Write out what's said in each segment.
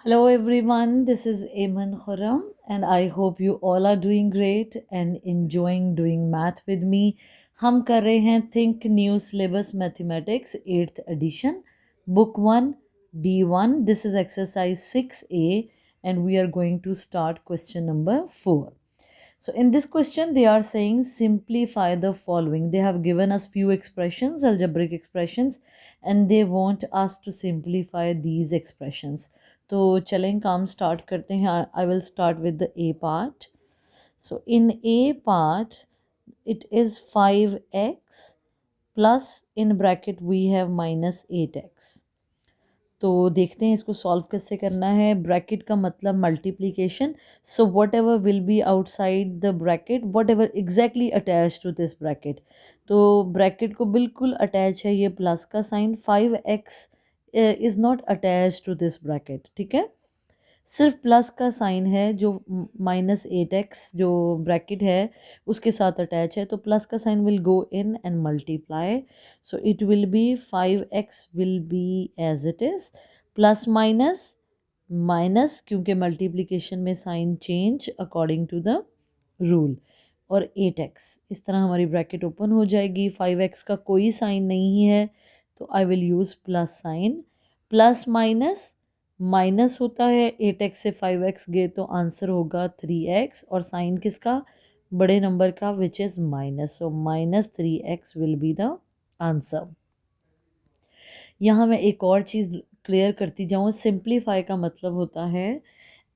Hello everyone, this is Ayman Khurram and I hope you all are doing great and enjoying doing math with me. हम कर रहे हैं Think New Syllabus Mathematics 8th edition, Book 1, D1. This is exercise 6A and we are going to start question number 4. So in this question, they are saying simplify the following. They have given us few expressions, algebraic expressions, and they want us to simplify these expressions. तो चलें काम start करते हैं. I will start with the A part. So in A part, it is 5x plus in bracket we have minus 8x. तो देखते हैं इसको solve कैसे करना है. ब्रैकेट का मतलब multiplication. So whatever will be outside the bracket, whatever exactly attach to this bracket. तो ब्रैकेट को बिल्कुल अटैच है ये प्लस का sign. 5x is not attach to this bracket. ठीक है, सिर्फ प्लस का साइन है जो -8x जो ब्रैकेट है उसके साथ अटैच है. तो प्लस का sign will go in and multiply. So it will be 5x will be as it is, plus minus minus क्योंकि मल्टीप्लिकेशन में sign change according to the rule, और 8x. इस तरह हमारी ब्रैकेट ओपन हो जाएगी. 5x का कोई साइन नहीं है तो I will use plus sign. Plus minus minus होता है, 8x से 5x गए तो आंसर होगा 3x, और साइन किसका, बड़े नंबर का, which is minus. So -3x will be the answer. यहाँ मैं एक और चीज़ क्लियर करती जाऊँ. सिंप्लीफाई का मतलब होता है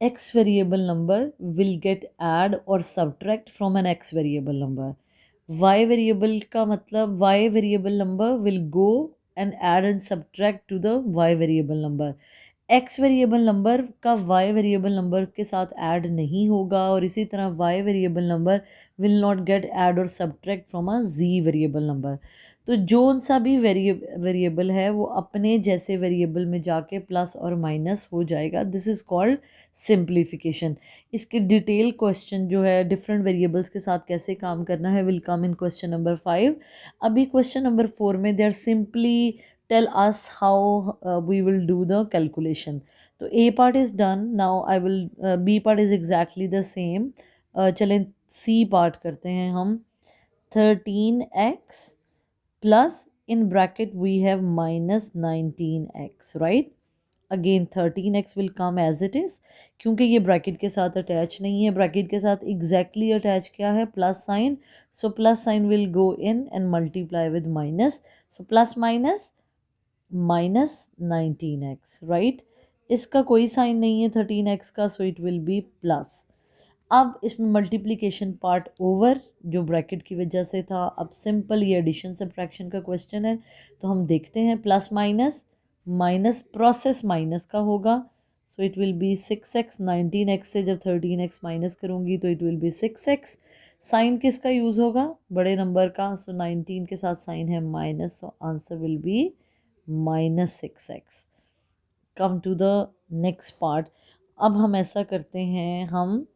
x variable number will get add और subtract from an x variable number. y variable का मतलब y variable number will go and add and subtract to the y variable number. x variable number का y variable number के साथ add नहीं होगा, और इसी तरह y variable number will not get add और subtract from a z variable number. तो जोन सा भी वेरिएबल है वो अपने जैसे वेरिएबल में जाके प्लस और माइनस हो जाएगा. This is called simplification. इसके डिटेल क्वेश्चन जो है डिफरेंट वेरिएबल्स के साथ कैसे काम करना है will come in question number 5. अभी क्वेश्चन नंबर 4 में they are simply tell us how we will do the calculation. तो A part is done. Now I will B part is exactly the same. चलें C part करते हैं हम. 13x plus in bracket we have minus 19x, right? Again 13x will come as it is क्योंकि ये bracket के साथ attach नहीं है. ब्रैकेट के साथ एग्जैक्टली अटैच क्या है, plus sign. So plus sign will go in and multiply with minus. So plus minus -19x, right. इसका कोई साइन नहीं है 13x का, सो इट विल बी प्लस. अब इसमें मल्टीप्लिकेशन पार्ट ओवर जो ब्रैकेट की वजह से था. अब सिंपल ये एडिशन सब्ट्रैक्शन का क्वेश्चन है तो हम देखते हैं. Plus minus minus process minus का होगा. सो it will be 6x. 19x से जब 13x माइनस करूँगी तो it will be 6x. Sign किसका यूज़ होगा, बड़े नंबर का. सो 19 के साथ साइन है minus, so answer will be -6x. Come to the next part. अब हम ऐसा करते हैं, हम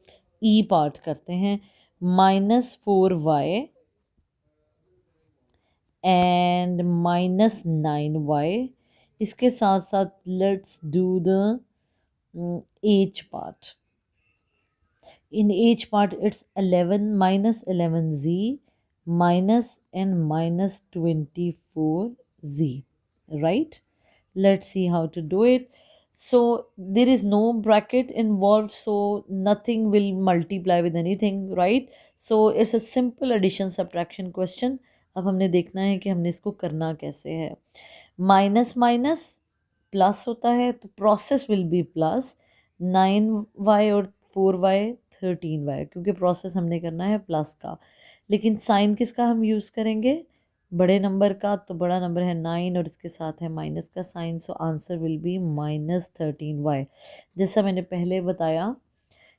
ई पार्ट करते हैं. -4y and -9y. इसके साथ साथ let's do the H part. In each part it's 11 -11z minus and -24z, right? Let's see how to do it. So there is no bracket involved, so nothing will multiply with anything, right? So it's a simple addition subtraction question. अब हमने देखना है कि हमने इसको करना कैसे है. माइनस माइनस प्लस होता है तो process will be plus. 9y और 4y 13y, क्योंकि प्रोसेस हमने करना है प्लस का. लेकिन साइन किसका हम यूज़ करेंगे, बड़े नंबर का. तो बड़ा नंबर है 9 और इसके साथ है माइनस का sign. So answer will be -13y. जैसा मैंने पहले बताया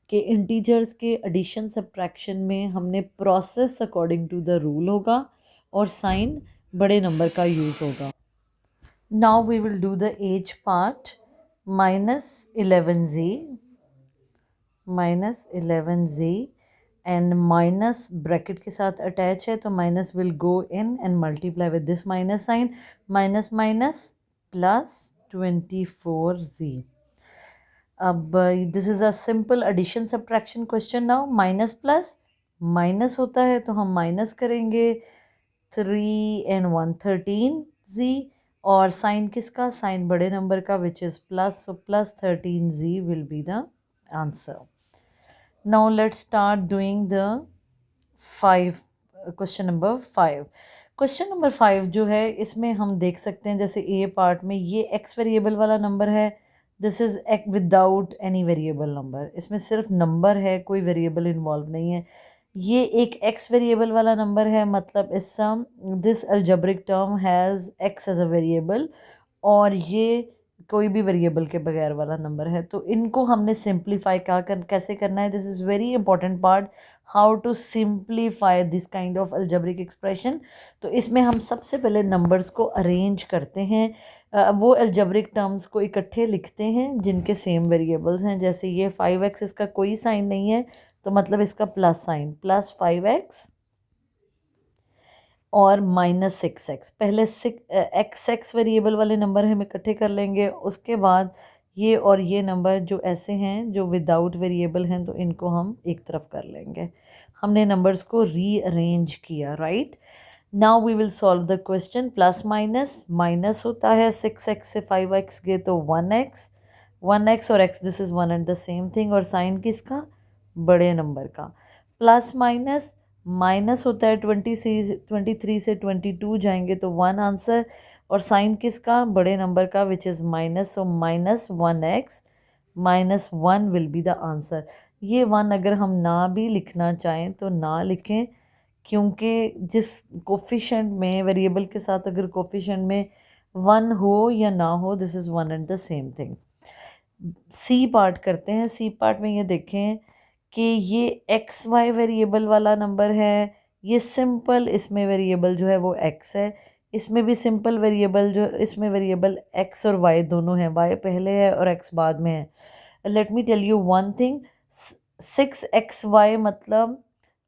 कि इंटीजर्स के एडिशन सब्ट्रैक्शन में हमने process according to the rule होगा और साइन बड़े नंबर का यूज़ होगा. Now we will do the H part. -11z and minus bracket के साथ अटैच है तो minus will go in and multiply with this minus sign. Minus minus plus 24z. अब this is a simple addition subtraction question. Now minus plus minus होता है तो हम minus करेंगे 3 and 1 13z, और साइन किसका, साइन बड़े नंबर का which is plus, so plus 13z will be the answer. Now let's start doing the 5 question number 5। Question number 5 जो है इसमें हम देख सकते हैं जैसे ए पार्ट में ये एक्स वेरिएबल वाला नंबर है, this is x without any variable number, इसमें सिर्फ नंबर है, कोई वेरिएबल इन्वॉल्व नहीं है। ये एक एक्स वेरिएबल वाला नंबर है, मतलब इस sum this algebraic term has x as a variable, और ये कोई भी वेरिएबल के बगैर वाला नंबर है। तो इनको हमने सिंप्लीफाई कैसे करना है, this is very important part, how to simplify this kind of algebraic expression. तो इसमें हम सबसे पहले नंबर्स को अरेंज करते हैं, वो अलजेब्रिक टर्म्स को इकट्ठे लिखते हैं जिनके सेम वेरिएबल्स हैं। जैसे ये 5x, इसका कोई साइन नहीं है तो मतलब इसका प्लस साइन, प्लस 5x और माइनस 6x। पहले एक्स वेरिएबल वाले नंबर हम इकट्ठे कर लेंगे, उसके बाद ये और ये नंबर जो ऐसे हैं जो विदाउट वेरिएबल हैं तो इनको हम एक तरफ कर लेंगे। हमने नंबर्स को रीअरेंज किया, right. Now we will solve the question. Plus minus, minus होता है 6x से 5x गए तो 1x, 1x और x this is one and the same thing, और साइन किसका, बड़े नंबर का। प्लस माइनस, माइनस होता है 23 से 22 जाएंगे तो 1 आंसर, और साइन किसका, बड़े नंबर का which is minus, so minus 1x, minus 1 will be the answer. ये 1 अगर हम ना भी लिखना चाहें तो ना लिखें, क्योंकि जिस कोफिशेंट में वेरिएबल के साथ अगर कोफिशेंट में 1 हो या ना हो, this is one and the same thing. C part करते हैं। सी पार्ट में ये देखें कि ये एक्स वाई वेरिएबल वाला नंबर है, ये सिंपल, इसमें वेरिएबल जो है वो एक्स है, इसमें भी सिंपल वेरिएबल जो, इसमें वेरिएबल एक्स और वाई दोनों हैं, वाई पहले है और एक्स बाद में है। Let me tell you one thing, 6xy मतलब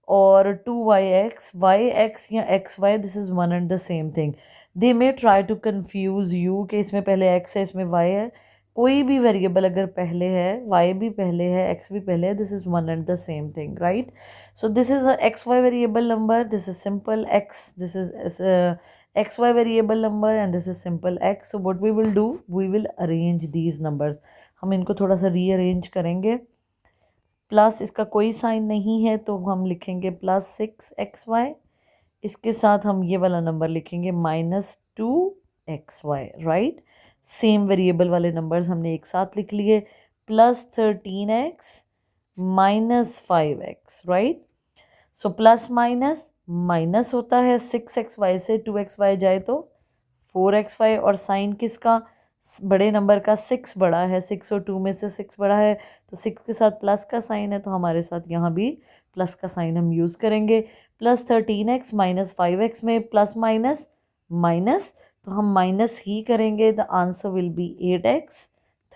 और 2yx, वाई एक्स या X Y, this is one and the same thing. They may try to confuse you कि इसमें पहले एक्स है इसमें वाई है, कोई भी वेरिएबल अगर पहले है, वाई भी पहले है, एक्स भी पहले है, this is one and the same thing, right. So this is a X Y variable number, this is simple X, this is X Y variable number and this is simple X. So what we will do, we will arrange these numbers, हम इनको थोड़ा सा rearrange करेंगे। Plus इसका कोई sign नहीं है तो हम लिखेंगे प्लस 6xy, इसके साथ हम ये वाला नंबर लिखेंगे -2xy, राइट। सेम वेरिएबल वाले नंबर्स हमने एक साथ लिख लिए, plus 13x -5x, right. So plus minus, minus होता है 6xy से 2xy जाए तो 4xy, और साइन किसका, बड़े नंबर का, 6 बड़ा है, 6 और 2 में से 6 बड़ा है तो 6 के साथ प्लस का साइन है, तो हमारे साथ यहाँ भी प्लस का साइन हम यूज़ करेंगे। प्लस 13x -5x में प्लस माइनस माइनस, तो हम माइनस ही करेंगे, the answer will B 8x।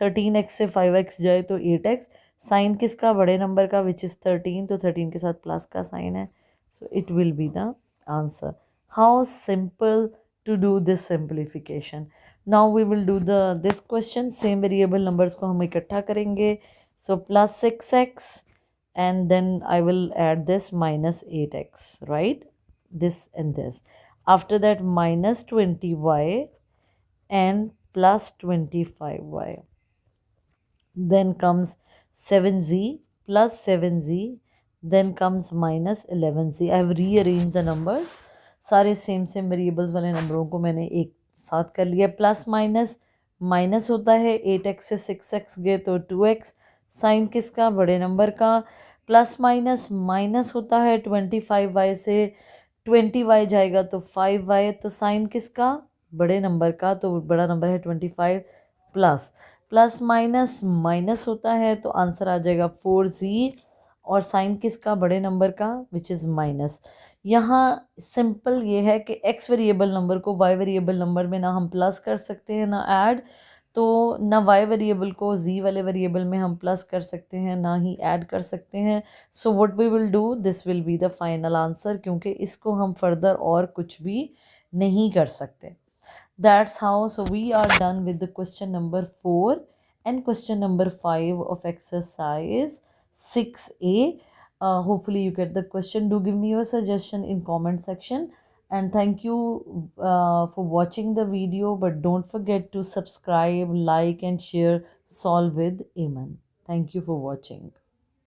13x से 5x जाए तो 8x, साइन किसका, बड़े नंबर का विच इज़ 13, तो 13 के साथ प्लस का साइन है, so it will be the answer. How simple to do this simplification. Now we will do this question, same variable numbers को हम इकट्ठा करेंगे, so plus 6x and then I will add this minus 8x, right, this and this. After that minus 20y and plus 25y, then comes 7z plus 7z, then comes minus 11z. I have rearranged the numbers, सारे same same variables वाले नंबरों को मैंने एक साथ कर लिया। Plus minus, minus होता है 8x से 6x गए तो 2x, साइन किसका, बड़े नंबर का। प्लस माइनस, माइनस होता है 25y से 20y जाएगा तो 5y, तो साइन किसका, बड़े नंबर का, तो बड़ा नंबर है 25, प्लस प्लस माइनस माइनस होता है तो आंसर आ जाएगा 4z, और साइन किसका, बड़े नंबर का, विच इज़ माइनस। यहाँ सिंपल ये है कि x वेरिएबल नंबर को y वेरिएबल नंबर में ना हम प्लस कर सकते हैं ना ऐड, तो ना y वेरिएबल को z वाले वेरिएबल में हम प्लस कर सकते हैं ना ही ऐड कर सकते हैं। So what we will do, this will be the final answer, क्योंकि इसको हम फर्दर और कुछ भी नहीं कर सकते। That's how. So we are done with the question number 4, and question number 5 of exercise 6A. Hopefully you get the question. Do give me your suggestion in comment section, and thank you for watching the video, but don't forget to subscribe, like and share Solve with Aman. Thank you for watching.